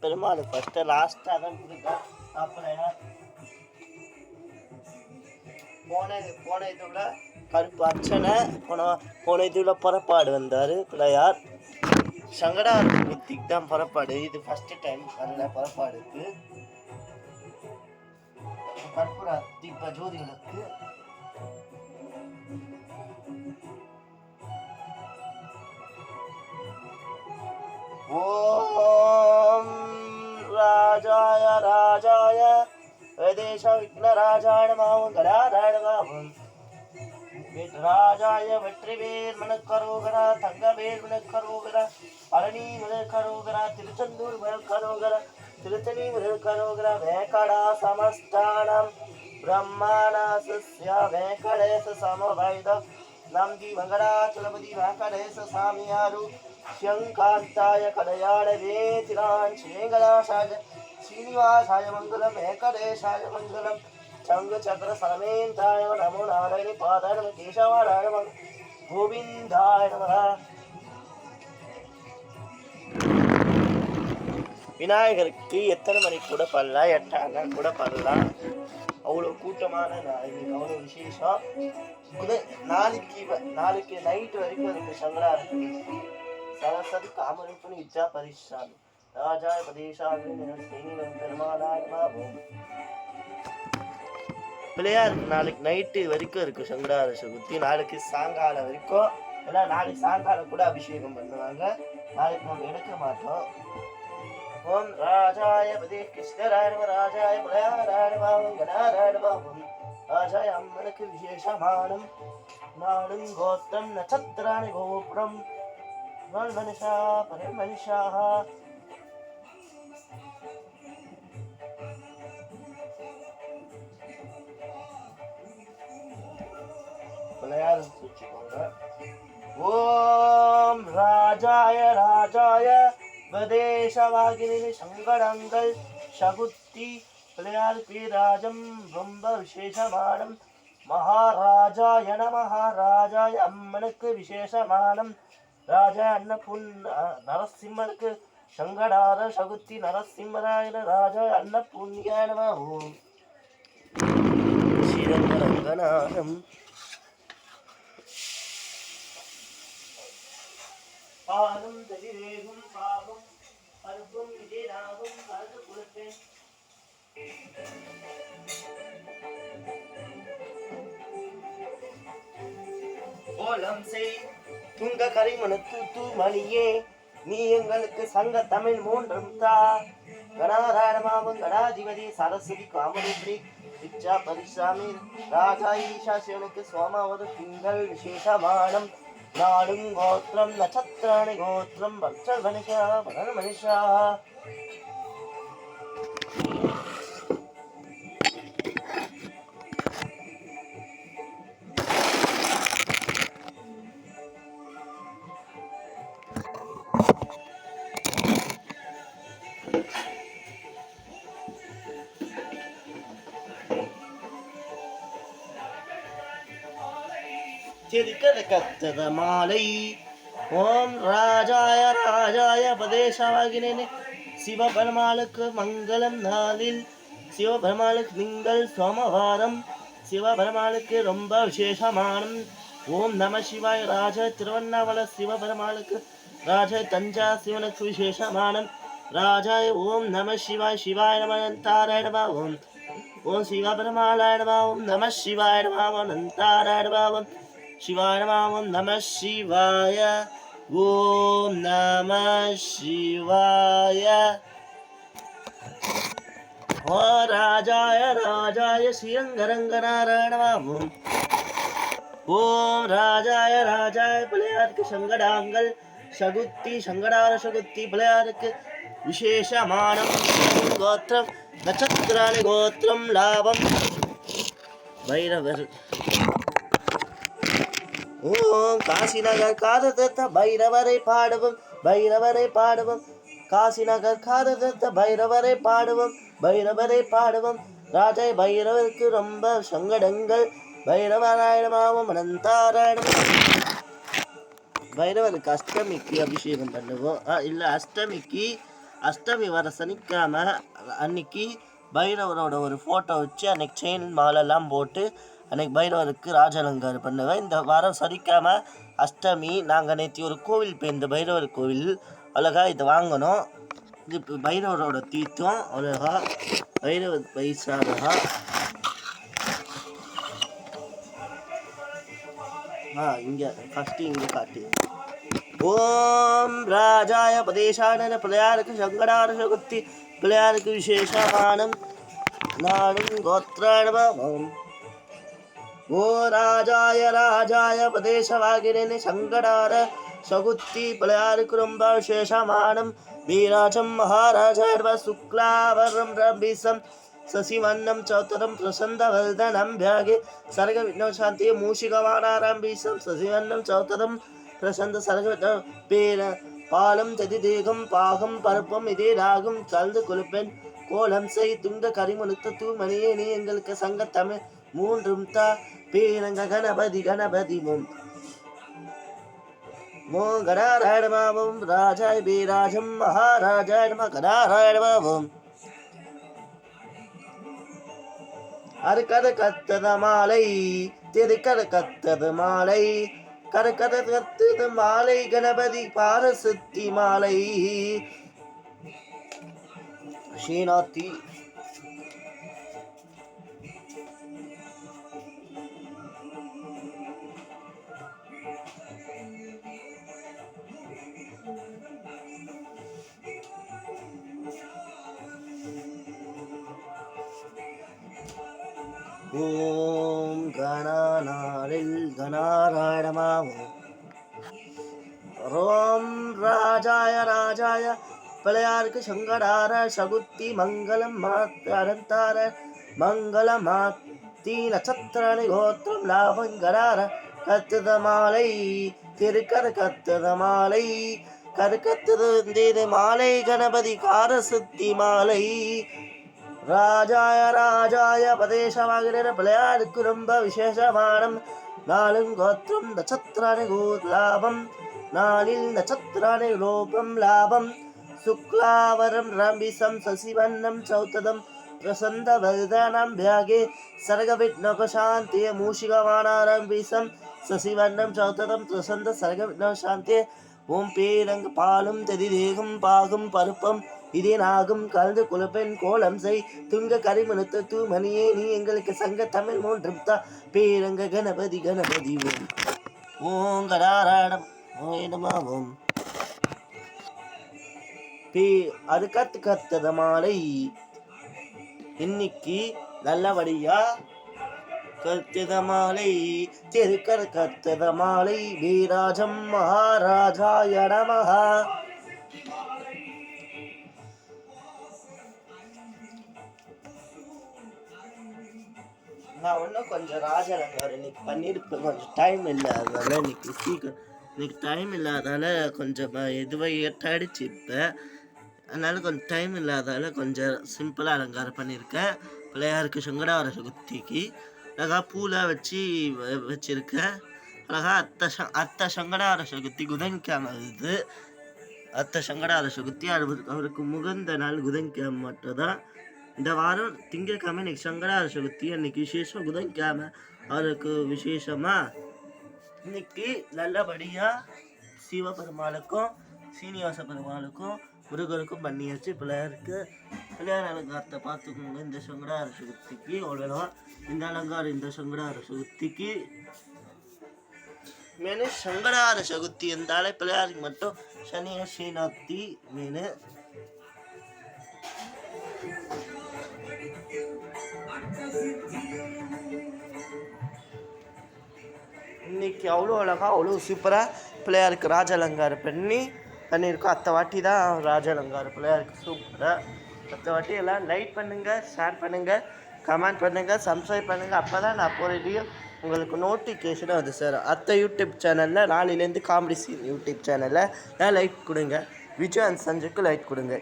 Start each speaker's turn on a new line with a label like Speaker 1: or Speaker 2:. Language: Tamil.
Speaker 1: பெருமாள் ஃபர்ஸ்ட் லாஸ்டா தான் கொடுத்தா. அப்புறம் போன இதுல கருப்பு அர்ச்சனை, போன இதுல புறப்பாடு வந்தாரு பிள்ளையார். சங்கடாரத்திக்கு தான் புறப்பாடு. இது ஃபர்ஸ்ட் டைம் வரல புறப்பாடுக்கு. கற்பூர தீப ஜோதிகளுக்கு ஓம் ராஜாய ராஜாய வேதேஷ விக்னராஜாய நமः கடாராய நமः ராஜாய வெற்றிவேல் மனக்கரோகரா தங்கவேல் மனக்கரோகரா பழனி மனக்கரோகரா திருச்செந்தூர் மனக்கரோகரா திருத்தணி மனக்கரோகரா வேங்கடா சமஸ்தானம் பிரம்மாணாசஸ்ய வேங்கடேச சமவைத நம்பி வெங்கடாச்சலபதி வேங்கடேச சாமியாரு शंकांताय कलयाळवे तिरान् श्रीवेंकटेशाय श्रीनिवासाय मंगलम वेंकटेशाय मंगलम चंगचक्र समेताय नमो नारायण पादाय नमः केशवाय नमः गोविंदाय नमः. விநாயகருக்கு எத்தனை மணிக்கு கூட பண்ணலாம், 8 கூட பண்ணலாம். அவ்வளோ கூட்டமான இன்னைக்கு அவ்வளோ விசேஷம். நாளைக்கு நைட்டு வரைக்கும் அதுக்கு சங்கராரத்தி. सरस्वती कामरूपिणी इच्छा परिश्रामी राजाय प्रदेशाग्नि பெருமாளாய நமः. பிள்ளையார் நாளைக்கு நைட்டு வரைக்கும் இருக்கு சங்கடார சதுர்த்தி. நாளைக்கு சாயங்காலம் வரைக்கும். ஏன்னா நாளைக்கு சாயங்காலம் கூட அபிஷேகம் பண்ணுவாங்க. நாளைக்கு நம்ம எடுக்க மாட்டோம். ஓம் ராஜாய பதே கிருஷ்ணராய நமः ராஜாய பிள்ளையாராய நமः கணாராய நமः. ராஜாய அம்மனுக்கு விசேஷமானம் நாடும் கோத்திரம் நட்சத்திராணி கோபுரம் மனுஷா பரமனுஷாக ஓம் ராஜாய ராஜாய வதேஷவாகினி சங்கடங்கள் சகுத்தி பிள்ளையார் பேராஜம் ரொம்ப விசேஷமானம் மகாராஜாய நமः ராஜாய அம்மனுக்கு விசேஷமானம் ராஜா நரசிம்மனுக்கு சங்கடார சகுத்தி நரசிம்மராய ராஜா அன்னபூர்ணியாய நமः. ஓம் ஸ்ரீரங்கரங்கநாதம் பாதம் ததிரேகும் பாவம் பருப்பும் விஜயராகும் கலந்து கொடுப்பேன். ஓலம் செய் துங்க கரிமனுக்கு தூமணியே நீ எங்களுக்கு சங்க தமிழ் 3 தா. கணாராயணமாவும் கணாதிபதி சரஸ்வதி காமரூபிணி இச்சா பரிசாமி ராஜா ஈஷா சிவனுக்கு சோமாவது திங்கள் விசேஷமானம் நாடும் கோத்திரம் நட்சத்திராணி கோத்திரம் பக்ஷ மனுஷா பகன மனுஷா. கத்தத மாலை. ஓம் ராஜாய ராஜாய பிரதேசவாகினே சிவபெருமாளுக்கு மங்களம் நாளில் சிவபெருமாளுக்கு திங்கள் சோமவாரம் சிவபெருமாளுக்கு ரொம்ப விசேஷமானம். ஓம் நம சிவாய ராஜ திருவண்ணாமலை சிவபெருமாளுக்கு ராஜ தஞ்சா சிவனுக்கு விசேஷமானம் ராஜாய. ஓம் நம சிவாய சிவாய நம அனந்தாராய நமः. ஓம் ஓம் சிவபெருமாளாய நமः. ஓம் நம சிவாய நமः அனந்தாராய நமः. ஓம் शिवाय नमः. नमः शिवाय. ओम नमः शिवाय. ओ राजाय राजाय श्रीरंगरंगनारायण नमः. ओम राजाय राजाय பிள்ளையார் சங்கடாங்கள் சகுத்தி சங்கடார சகுத்தி பிள்ளையாருக்கு விசேஷமானம் கோத்திரம் நட்சத்திராணி கோத்திரம் லாபம் பைரவர். ஓம் காசிநகர் காதத்த பைரவரை பாடுவோம் பைரவரை பாடுவோம் காசிநகர் காதத்த பைரவரை பாடுவோம் பைரவரை பாடுவோம். ராஜாய் பைரவருக்கு ரொம்ப சங்கடங்கள் பைரவராயணமாவும் அனந்தாராயணம். பைரவருக்கு அஷ்டமிக்கு அபிஷேகம் பண்ணுவோம். இல்லை அஷ்டமிக்கு அஷ்டமி வர சனிக்கிழமை அன்னைக்கு பைரவரோட ஒரு ஃபோட்டோ வச்சு அன்னைக்கு செயின் மாலெல்லாம் போட்டு அன்னைக்கு பைரவருக்கு ராஜாலங்காரம் பண்ணுவேன். இந்த வாரம் சனிக்கிழமை அஷ்டமி. நாங்கள் நேற்று ஒரு கோவில் போயிருந்த பைரவர் கோவில். அழகா இதை வாங்கணும். இது இப்போ பைரவரோட தீர்த்தம். அழகா பைரவர் பைசாகா இங்கே ஃபஸ்ட்டு இங்கே காட்டு. ஓம் ராஜாய பதேசான பிள்ளையாருக்கு சங்கடார சகுத்தி பிள்ளையாருக்கு விசேஷமானம் நானும் கோத்ராணவம். ஓ ராஜாய பதேசவாகிரேனே சங்கடார சகுத்தி பிள்ளையாருக்கு ரொம்ப விசேஷமானம் வீராஜம் மகாராஜா சுக்லாவரம் ரம்பிசம் சசிவன்னம் சௌத்தரம் பிரசந்தவல்தனம் வியாகே சரக விக்னசாந்திய மூஷிகவானாரம்பீசம் சசிவன்னம் சௌத்தரம் பிரசந்த சரக பேர பாலம் ததி தேகம் பாகம் பருப்பம் இதே ராகம் கலந்து கொழுப்பெண் கோலம் செய் துங்க கரிமுனுத்த தூமணியே நீ எங்களுக்கு சங்க தமிழ் மூன்றும் தா பேரங்க கணபதி முன் மோகராராயணமாவும் ராஜாய் பீராஜம் மகாராஜாய கடாராயணமாவும் அருக்கது கத்தது மாலை திருக்கது கத்தது மாலை கருக்கது கத்தது மாலை கணபதி பாரசுத்தி மாலை ஸ்ரீநாத்தி. ஓம் கணநாளில் கணாராயணமாவும் ரோம் ராஜாய பிள்ளையாருக்கு சங்கடார சகுத்தி மங்களம் மாத்து அடந்தார மங்களம் மாத்தி நட்சத்திரணி கோத்திரம் லாபங்கடார கத்துத மாலை திருக்கர கத்துத மாலை கருக்கத்துது மாலை கணபதி காரசுத்தி மாலை ராஜாய பதேசமாகிற பிள்ளையாருக்கு ரொம்ப விசேஷமானம் நாளும் கோத்திரம் நட்சத்திராணி லாபம் நாளில் நட்சத்திராணி ரூபம் லாபம் சுக்லாவரம் ரம்பிசம் சசிவன்னம் சௌத்ததம் பிரசந்த வல்தனம் வியாகே சரக விக்னோபசாந்திய மூஷிகவானாரம்பிசம் சசிவன்னம் சௌத்ததம் பிரசந்த சரக விக்னோசாந்திய ஓம் பேரங்கு பாலும் தெதி தேகம் பாகும் பருப்பம் இதே நாகும் கலந்து குலப்பெண் கோலம் செய் துங்க கரிமனுத்த தூமணியே நீ எங்களுக்கு சங்க தமிழ் மூன்றும் தா பேரங்க கணபதி ஓம் ஓங்கடாராடம் ஓம் அது கத்தத மாலை இன்னைக்கு நல்லபடியா கத்தத மாலை திருக்கர கத்தத மாலை வீராஜம் மகாராஜாய நமஹா. நான் இன்னும் கொஞ்சம் ராஜாலங்காரம் இன்னைக்கு பண்ணியிருப்பேன். கொஞ்சம் டைம் இல்லை, அதனால இன்னைக்கு டைம் இல்லாதால கொஞ்சம் இதுவாக ஏற்றாடிச்சு. இப்போ அதனால கொஞ்சம் டைம் இல்லாதால கொஞ்சம் சிம்பிளாக அலங்காரம் பண்ணியிருக்கேன். பிள்ளையாருக்கு சங்கடார சதுர்த்திக்கு அழகா பூலாம் வச்சிருக்கேன். அழகா அத்தை சங்கடார சதுர்த்தி புதன்கிழமை வருது. அத்தை சங்கடார சதுர்த்தி அவருக்கு முகந்த நாள் புதன்கிழமை மட்டும்தான். இந்த வாரம் திங்கக்கிழமை இன்னைக்கு சங்கடார சதுர்த்தி, அன்னைக்கு விசேஷம். புதன்கிழமை அவருக்கு விசேஷமா இன்னைக்கு நல்லபடியாக சிவபெருமாளுக்கும் சீனிவாச பெருமாளுக்கும் முருகருக்கும் பண்ணியாச்சு. பிள்ளையார் அலங்காரத்தை பார்த்துக்கோங்க. இந்த சங்கடார சதுர்த்திக்கு அவ்வளோதான். இந்த அலங்காரம் இந்த சங்கடார சதுர்த்திக்கு மேனு சங்கடார சதுர்த்தி இருந்தாலே பிள்ளையாருக்கு மட்டும் சனிய ஸ்ரீநாத்தி மீன். இன்னைக்கு அவ்வளோ அழகாக அவ்வளோ சூப்பராக பிள்ளையாருக்கு ராஜ அலங்காரம் பண்ணியிருக்கோம். அத்தை வாட்டி தான் ராஜ அலங்காரம் பிள்ளையாருக்கு சூப்பராக. அத்தை வாட்டி எல்லாம் லைக் பண்ணுங்கள், ஷேர் பண்ணுங்கள், கமெண்ட் பண்ணுங்கள், சப்ஸ்கிரைப் பண்ணுங்கள். அப்போ தான் நான் போகிற வீடியோ உங்களுக்கு நோட்டிஃபிகேஷனும் வருது சார். அத்தை யூடியூப் சேனலில் நாளையிலேருந்து காமெடி சீன் யூடியூப் சேனலில் லைக் கொடுங்க. விஜய் அண்ட் சஞ்சுக்கு லைக் கொடுங்க.